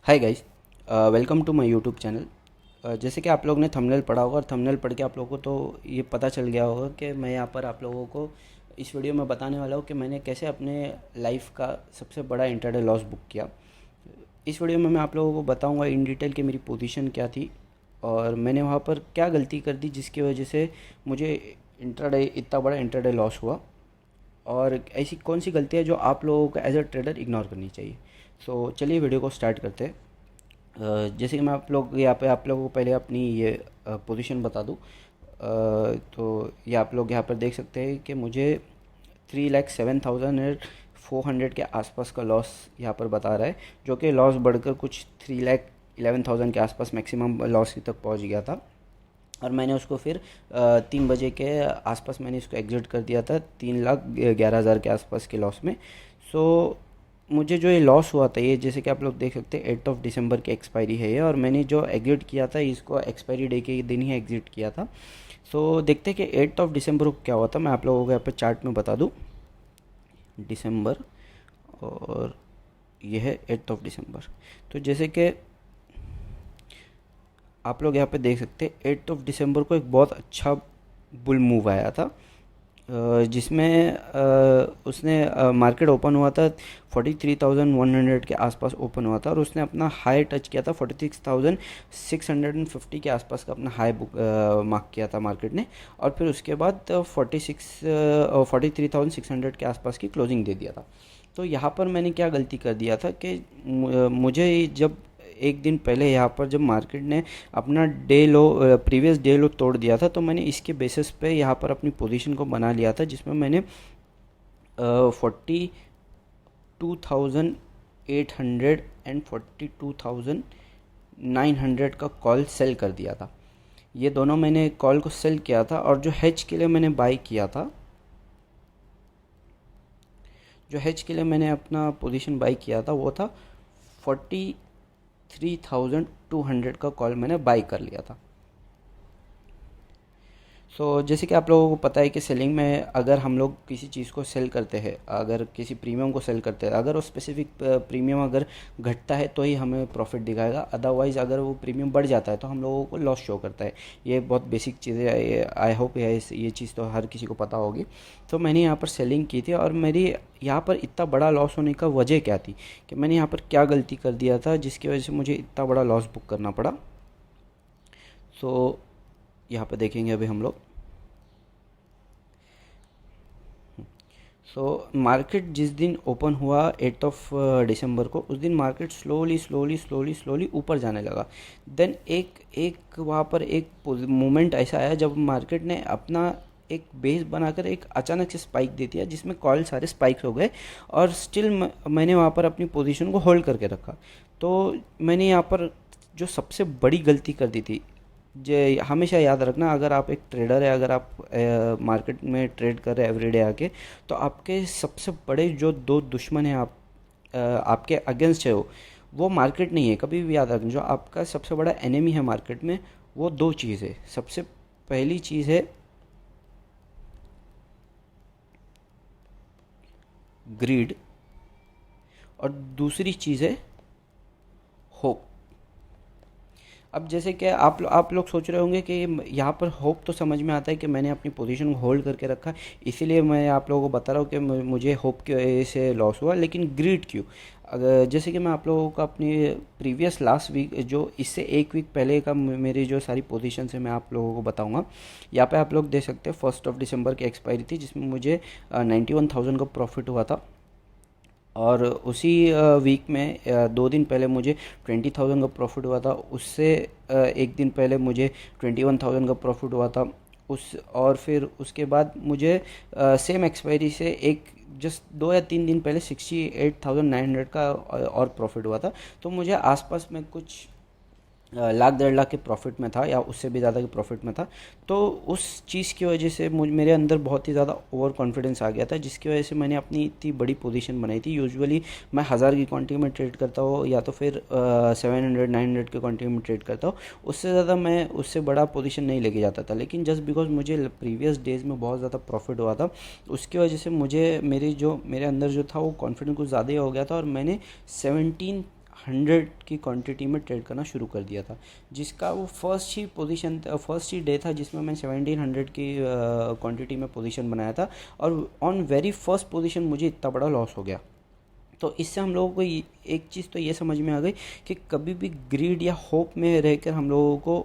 Hi guys, welcome to my YouTube channel. जैसे कि आप लोग ने थंबनेल पढ़ा होगा और थंबनेल पढ़ के आप लोगों को तो ये पता चल गया होगा कि मैं यहाँ पर आप लोगों को इस वीडियो में बताने वाला हूँ कि मैंने कैसे अपने लाइफ का सबसे बड़ा इंटरडे लॉस बुक किया। इस वीडियो में मैं आप लोगों को बताऊँगा इन डिटेल कि मेरी पोजीशन क्या थी और मैंने वहाँ पर क्या गलती कर दी जिसकी वजह से मुझे इंटरडे इतना बड़ा इंटरडे लॉस हुआ, और ऐसी कौन सी गलती है जो आप लोगों को एज अ ट्रेडर इग्नोर करनी चाहिए। सो चलिए वीडियो को स्टार्ट करते हैं। जैसे कि मैं आप लोग यहाँ पे आप लोगों को पहले अपनी ये पोजीशन बता दूँ। तो ये आप लोग यहाँ पर देख सकते हैं कि मुझे 3,07,400 के आसपास का लॉस यहाँ पर बता रहा है, जो कि लॉस बढ़कर कुछ 3,11,000 के आसपास मैक्सिमम लॉस तक पहुँच गया था। और मैंने उसको फिर 3 बजे के आसपास मैंने इसको एग्जिट कर दिया था 3,11,000 के आसपास के लॉस में। सो मुझे जो ये लॉस हुआ था, ये जैसे कि आप लोग देख सकते हैं 8 दिसंबर की एक्सपायरी है ये, और मैंने जो एग्जिट किया था इसको एक्सपायरी डे के दिन ही एग्जिट किया था। सो देखते हैं कि 8 दिसंबर को क्या हुआ था। मैं आप लोगों को यहाँ पर चार्ट में बता दूँ दिसंबर, और ये है 8 दिसंबर। तो जैसे कि आप लोग यहाँ पे देख सकते हैं 8 दिसंबर को एक बहुत अच्छा बुल मूव आया था, जिसमें उसने मार्केट ओपन हुआ था 43,100 के आसपास ओपन हुआ था, और उसने अपना हाई टच किया था 46,650 के आसपास का अपना हाई बुक मार्क किया था मार्केट ने। और फिर उसके बाद 43,600 के आसपास की क्लोजिंग दे दिया था। तो यहाँ पर मैंने क्या गलती कर दिया था कि मुझे जब एक दिन पहले यहाँ पर जब मार्केट ने अपना डे लो प्रीवियस डे लो तोड़ दिया था, तो मैंने इसके बेसिस पे यहाँ पर अपनी पोजीशन को बना लिया था, जिसमें मैंने 42,800 एंड 42,900 का कॉल सेल कर दिया था। ये दोनों मैंने कॉल को सेल किया था, और जो हेज के लिए मैंने बाई किया था, जो हेज के लिए मैंने अपना पोजीशन बाई किया था वो था 43,200 का कॉल मैंने बाई कर लिया था। जैसे कि आप लोगों को पता है कि सेलिंग में अगर हम लोग किसी चीज़ को सेल करते हैं, अगर किसी प्रीमियम को सेल करते हैं, अगर वो स्पेसिफिक प्रीमियम अगर घटता है तो ही हमें प्रॉफिट दिखाएगा, अदरवाइज़ अगर वो प्रीमियम बढ़ जाता है तो हम लोगों को लॉस शो करता है। ये बहुत बेसिक चीज़ है, आई होप ये चीज़ तो हर किसी को पता होगी। तो मैंने यहाँ पर सेलिंग की थी, और मेरी यहाँ पर इतना बड़ा लॉस होने का वजह क्या थी, कि मैंने यहाँ पर क्या गलती कर दिया था जिसकी वजह से मुझे इतना बड़ा लॉस बुक करना पड़ा। यहाँ पर देखेंगे अभी हम लोग। मार्केट जिस दिन ओपन हुआ 8 दिसंबर को, उस दिन market slowly slowly slowly slowly ऊपर जाने लगा। देन एक एक वहाँ पर एक मोमेंट ऐसा आया जब मार्केट ने अपना एक बेस बनाकर एक अचानक से स्पाइक दे दिया, जिसमें कॉल सारे स्पाइक हो गए, और स्टिल मैंने वहाँ पर अपनी पोजीशन को होल्ड करके रखा। तो मैंने यहाँ पर जो सबसे बड़ी गलती कर दी थी, जे हमेशा याद रखना, अगर आप एक ट्रेडर है, अगर आप मार्केट में ट्रेड कर रहे हैं एवरीडे आके, तो आपके सबसे बड़े जो दो दुश्मन हैं आपके अगेंस्ट है, वो मार्केट नहीं है। कभी भी याद रखना, जो आपका सबसे बड़ा एनिमी है मार्केट में, वो दो चीज़ है। सबसे पहली चीज़ है ग्रीड, और दूसरी चीज़ है होप। अब जैसे कि आप लोग सोच रहे होंगे कि यहाँ पर होप तो समझ में आता है कि मैंने अपनी पोजीशन को होल्ड करके रखा, इसीलिए मैं आप लोगों को बता रहा हूँ कि मुझे होप की वजह से लॉस हुआ, लेकिन ग्रीड क्यों? अगर जैसे कि मैं आप लोगों को अपनी प्रीवियस लास्ट वीक, जो इससे एक वीक पहले का मेरी जो सारी पोजीशन है मैं आप लोगों को बताऊंगा। यहाँ पे आप लोग देख सकते हैं 1 दिसंबर की एक्सपायरी थी, जिसमें मुझे 91,000 का प्रॉफिट हुआ था। और उसी वीक में 2 दिन पहले मुझे 20,000 का प्रॉफिट हुआ था। उससे एक दिन पहले मुझे 21,000 का प्रॉफिट हुआ था। और फिर उसके बाद मुझे सेम एक्सपायरी से एक जस्ट 2 या 3 दिन पहले 68,900 का और प्रॉफिट हुआ था। तो मुझे आसपास में कुछ लाख 1.5 लाख के प्रॉफिट में था, या उससे भी ज़्यादा के प्रॉफिट में था। तो उस चीज़ की वजह से मेरे अंदर बहुत ही ज़्यादा ओवर कॉन्फिडेंस आ गया था, जिसकी वजह से मैंने अपनी इतनी बड़ी पोजीशन बनाई थी। यूजुअली मैं 1000 की क्वांटिटी में ट्रेड करता हूँ, या तो फिर 700-900 के क्वांटिटी में ट्रेड करता हूँ। उससे ज़्यादा मैं उससे बड़ा पोजीशन नहीं लेके जाता था, लेकिन जस्ट बिकॉज मुझे प्रीवियस डेज़ में बहुत ज़्यादा प्रॉफिट हुआ था, उसकी वजह से मुझे मेरे अंदर जो था वो कॉन्फिडेंस कुछ ज़्यादा ही हो गया था, और मैंने 17 100 की क्वांटिटी में ट्रेड करना शुरू कर दिया था, जिसका वो फर्स्ट ही डे था जिसमें मैंने 1700 की क्वांटिटी में पोजीशन बनाया था, और ऑन वेरी फर्स्ट पोजीशन मुझे इतना बड़ा लॉस हो गया। तो इससे हम लोगों को एक चीज़ तो ये समझ में आ गई कि कभी भी ग्रीड या होप में रहकर हम लोगों को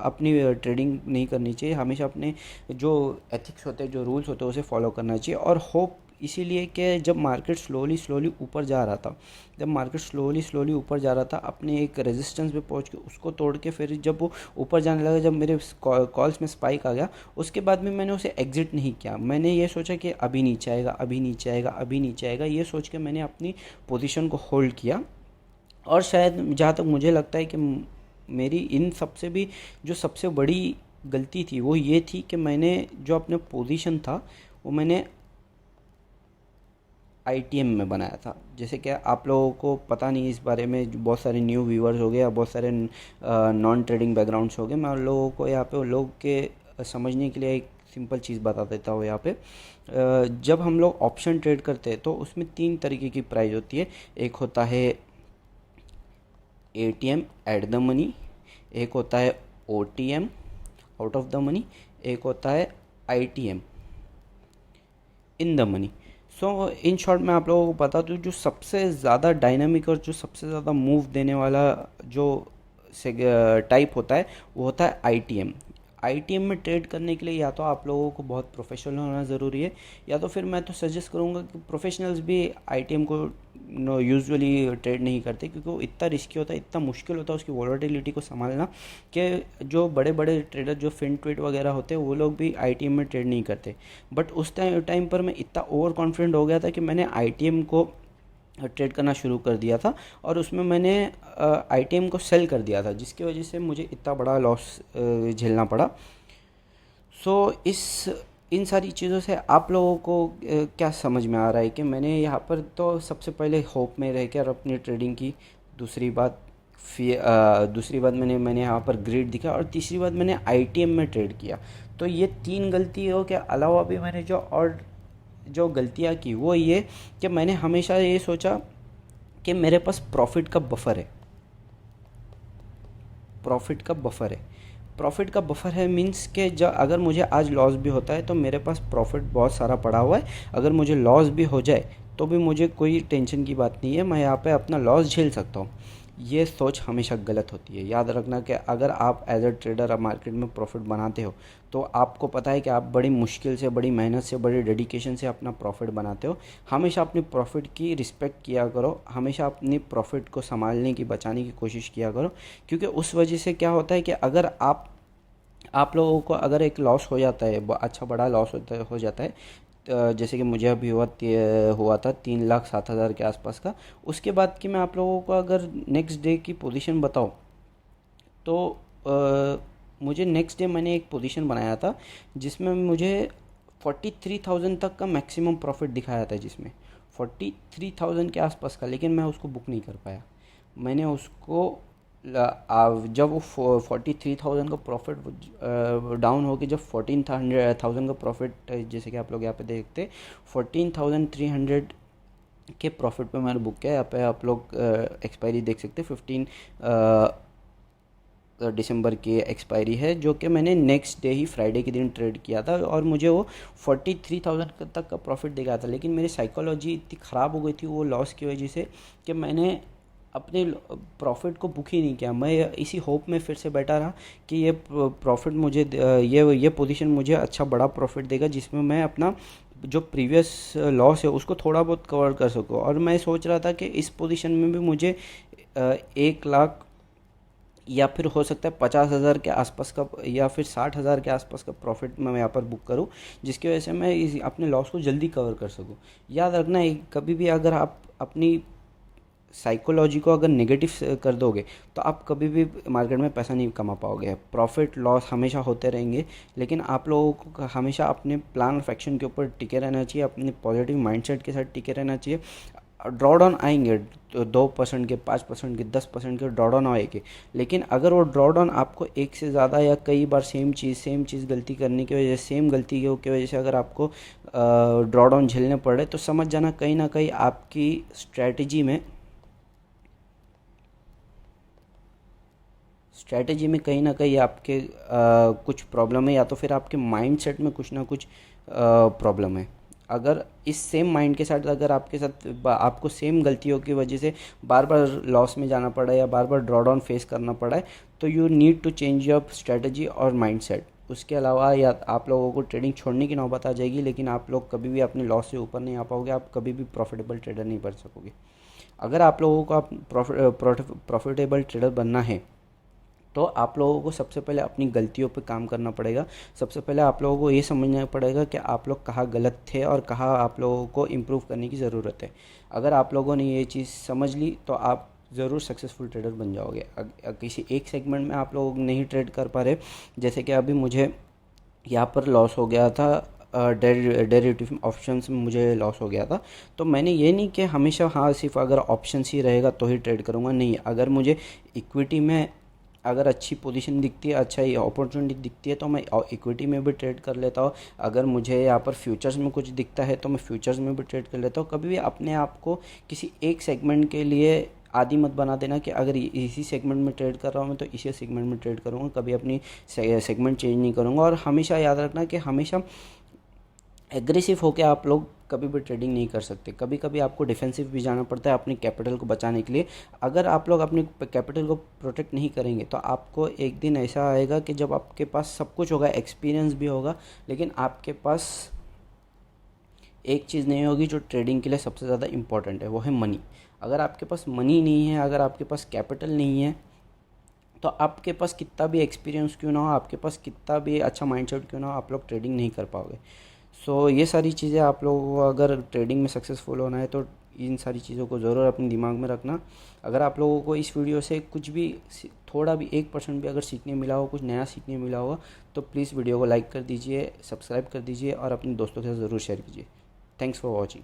अपनी ट्रेडिंग नहीं करनी चाहिए। हमेशा अपने जो एथिक्स होते हैं, जो रूल्स होते हैं, उसे फॉलो करना चाहिए। और होप इसीलिए कि जब मार्केट स्लोली स्लोली ऊपर जा रहा था, ऊपर जा रहा था, अपने एक रेजिस्टेंस पे पहुंच के उसको तोड़ के फिर जब वो ऊपर जाने लगा, जब मेरे कॉल्स में स्पाइक आ गया, उसके बाद में मैंने उसे एग्जिट नहीं किया। मैंने ये सोचा कि अभी नीचे आएगा, अभी नीचे आएगा, अभी नीचे आएगा, ये सोच के मैंने अपनी पोजीशन को होल्ड किया। और शायद जहाँ तक मुझे लगता है कि मेरी इन सबसे भी जो सबसे बड़ी गलती थी वो ये थी कि मैंने जो अपने पोजीशन था वो मैंने आईटीएम में बनाया था। जैसे कि आप लोगों को पता नहीं इस बारे में, जो बहुत सारे न्यू व्यूअर्स हो गए या बहुत सारे नॉन ट्रेडिंग बैकग्राउंड्स हो गए, मैं उन लोगों को यहाँ पे उन लोग के समझने के लिए एक सिंपल चीज़ बता देता हूँ यहाँ पे। जब हम लोग ऑप्शन ट्रेड करते हैं तो उसमें 3 तरीके की प्राइस होती है। एक होता है एटीएम एट द मनी, एक होता है OTM out of the money, एक होता है ITM in the money. So in short मैं आप लोगों को बता दूँ, जो सबसे ज़्यादा डायनामिक और जो सबसे ज़्यादा मूव देने वाला जो टाइप होता है वो होता है आईटीएम। आईटीएम में ट्रेड करने के लिए या तो आप लोगों को बहुत प्रोफेशनल होना ज़रूरी है, या तो फिर मैं तो सजेस्ट करूँगा कि प्रोफेशनल्स भी आईटीएम को यूजुअली ट्रेड नहीं करते, क्योंकि वो इतना रिस्की होता है, इतना मुश्किल होता है उसकी वॉलेटिलिटी को संभालना, कि जो बड़े बड़े ट्रेडर जो फिनट्विट वगैरह होते हैं वो लोग भी आईटीएम में ट्रेड नहीं करते। बट उस टाइम पर मैं इतना ओवर कॉन्फिडेंट हो गया था कि मैंने आईटीएम को ट्रेड करना शुरू कर दिया था, और उसमें मैंने आईटीएम को सेल कर दिया था, जिसकी वजह से मुझे इतना बड़ा लॉस झेलना पड़ा। सो इन सारी चीज़ों से आप लोगों को क्या समझ में आ रहा है कि मैंने यहाँ पर तो सबसे पहले होप में रह कर अपनी ट्रेडिंग की। दूसरी बात मैंने यहाँ पर ग्रिड दिखा, और तीसरी बात मैंने आईटीएम में ट्रेड किया। तो ये 3 गलतियों के अलावा भी मैंने जो गलतियाँ की वो ये कि मैंने हमेशा ये सोचा कि मेरे पास प्रॉफिट का बफर है। प्रॉफिट का बफर है मीन्स कि जब अगर मुझे आज लॉस भी होता है तो मेरे पास प्रॉफिट बहुत सारा पड़ा हुआ है। अगर मुझे लॉस भी हो जाए तो भी मुझे कोई टेंशन की बात नहीं है, मैं यहाँ पे अपना लॉस झेल सकता हूँ। ये सोच हमेशा गलत होती है। याद रखना कि अगर आप एज अ ट्रेडर मार्केट में प्रॉफिट बनाते हो तो आपको पता है कि आप बड़ी मुश्किल से, बड़ी मेहनत से, बड़ी डेडिकेशन से अपना प्रॉफिट बनाते हो। हमेशा अपनी प्रॉफिट की रिस्पेक्ट किया करो, हमेशा अपनी प्रॉफिट को संभालने की, बचाने की कोशिश किया करो, क्योंकि उस वजह से क्या होता है कि अगर आप लोगों को अगर एक लॉस हो जाता है, अच्छा बड़ा लॉस हो जाता है, जैसे कि मुझे अभी हुआ था 3,07,000 के आसपास का। उसके बाद कि मैं आप लोगों को अगर नेक्स्ट डे की पोजीशन बताऊं तो मुझे नेक्स्ट डे मैंने एक पोजीशन बनाया था जिसमें मुझे 43,000 तक का मैक्सिमम प्रॉफिट दिखाया था, जिसमें 43,000 के आसपास का, लेकिन मैं उसको बुक नहीं कर पाया। मैंने उसको जब वो 43,000 का प्रॉफिट डाउन हो के जब 14,000 का प्रॉफिट, जैसे कि आप लोग यहाँ पे देखते 14,300 के प्रॉफिट पे मैंने बुक किया। यहाँ पे आप लोग एक्सपायरी देख सकते 15 दिसंबर की एक्सपायरी है, जो कि मैंने नेक्स्ट डे ही फ्राइडे के दिन ट्रेड किया था, और मुझे वो 43,000 तक का प्रॉफिट दिखा था। लेकिन मेरी साइकोलॉजी इतनी ख़राब हो गई थी वो लॉस की वजह से कि मैंने अपने प्रॉफिट को बुक ही नहीं किया। मैं इसी होप में फिर से बैठा रहा कि ये प्रॉफिट मुझे ये पोजीशन मुझे अच्छा बड़ा प्रॉफिट देगा, जिसमें मैं अपना जो प्रीवियस लॉस है उसको थोड़ा बहुत कवर कर सकूँ। और मैं सोच रहा था कि इस पोजीशन में भी मुझे 1 लाख या फिर हो सकता है 50,000 के आसपास का या फिर 60,000 के आसपास का प्रॉफिट मैं यहाँ पर बुक करूँ, जिसकी वजह से मैं अपने लॉस को जल्दी कवर कर सकूँ। याद रखना, कभी भी अगर आप अपनी साइकोलॉजी को अगर नेगेटिव कर दोगे तो आप कभी भी मार्केट में पैसा नहीं कमा पाओगे। प्रॉफिट लॉस हमेशा होते रहेंगे, लेकिन आप लोगों को हमेशा अपने प्लान ऑफ एक्शन के ऊपर टिके रहना चाहिए, अपने पॉजिटिव माइंडसेट के साथ टिके रहना चाहिए। ड्रॉ डाउन आएंगे, तो 2% के, 5% के, 10% के ड्रॉ डाउन आएंगे, लेकिन अगर वो ड्रॉ डाउन आपको एक से ज़्यादा या कई बार सेम चीज़ गलती करने की वजह से, सेम गलती की वजह से अगर आपको ड्रॉ डाउन झेलने पड़ रहे, तो समझ जाना कहीं ना कहीं आपकी स्ट्रैटेजी में स्ट्रैटेजी में कहीं ना कहीं आपके कुछ प्रॉब्लम है, या तो फिर आपके माइंडसेट में कुछ ना कुछ प्रॉब्लम है। अगर इस सेम माइंड के साथ अगर आपके साथ आपको सेम गलतियों की वजह से बार बार लॉस में जाना पड़ा है या बार बार ड्रॉ डाउन फेस करना पड़ा है, तो you need to change your strategy और माइंडसेट। उसके अलावा या आप लोगों को ट्रेडिंग छोड़ने की नौबत आ जाएगी, लेकिन आप लोग कभी भी अपने लॉस से ऊपर नहीं आ पाओगे, आप कभी भी प्रॉफिटेबल ट्रेडर नहीं बन सकोगे। अगर आप लोगों को आप प्रॉफिटेबल ट्रेडर बनना है, तो आप लोगों को सबसे पहले अपनी गलतियों पे काम करना पड़ेगा। सबसे पहले आप लोगों को ये समझना पड़ेगा कि आप लोग कहाँ गलत थे और कहाँ आप लोगों को इम्प्रूव करने की ज़रूरत है। अगर आप लोगों ने ये चीज़ समझ ली तो आप ज़रूर सक्सेसफुल ट्रेडर बन जाओगे। किसी एक सेगमेंट में आप लोग नहीं ट्रेड कर पा रहे, जैसे कि अभी मुझे यहाँ पर लॉस हो गया था, डेरिवेटिव ऑप्शंस में मुझे लॉस हो गया था, तो मैंने ये नहीं कि हमेशा हाँ सिर्फ अगर ऑप्शंस ही रहेगा तो ही ट्रेड करूँगा, नहीं। अगर मुझे इक्विटी में अगर अच्छी पोजीशन दिखती है, अच्छा ही अपॉर्चुनिटी दिखती है, तो मैं इक्विटी में भी ट्रेड कर लेता हूँ। अगर मुझे यहाँ पर फ्यूचर्स में कुछ दिखता है तो मैं फ्यूचर्स में भी ट्रेड कर लेता हूँ। कभी भी अपने आप को किसी एक सेगमेंट के लिए आदी मत बना देना कि अगर इसी सेगमेंट में ट्रेड कर रहा हूँ मैं तो इसी सेगमेंट में ट्रेड करूँगा, कभी अपनी सेगमेंट चेंज नहीं करूँगा। और हमेशा याद रखना कि हमेशा एग्रेसिव होकर आप लोग कभी भी ट्रेडिंग नहीं कर सकते। कभी कभी आपको डिफेंसिव भी जाना पड़ता है अपनी कैपिटल को बचाने के लिए। अगर आप लोग अपनी कैपिटल को प्रोटेक्ट नहीं करेंगे तो आपको एक दिन ऐसा आएगा कि जब आपके पास सब कुछ होगा, एक्सपीरियंस भी होगा, लेकिन आपके पास एक चीज़ नहीं होगी जो ट्रेडिंग के लिए सबसे ज़्यादा इम्पॉर्टेंट है, वो है मनी। अगर आपके पास मनी नहीं है, अगर आपके पास कैपिटल नहीं है, तो आपके पास कितना भी एक्सपीरियंस क्यों ना हो, आपके पास कितना भी अच्छा माइंडसेट क्यों ना हो, आप लोग ट्रेडिंग नहीं कर पाओगे। सो ये सारी चीज़ें आप लोगों को अगर ट्रेडिंग में सक्सेसफुल होना है तो इन सारी चीज़ों को ज़रूर अपने दिमाग में रखना। अगर आप लोगों को इस वीडियो से कुछ भी थोड़ा भी 1% भी अगर सीखने मिला हो, कुछ नया सीखने मिला होगा, तो प्लीज़ वीडियो को लाइक कर दीजिए, सब्सक्राइब कर दीजिए और अपने दोस्तों के साथ ज़रूर शेयर कीजिए। Thanks for watching.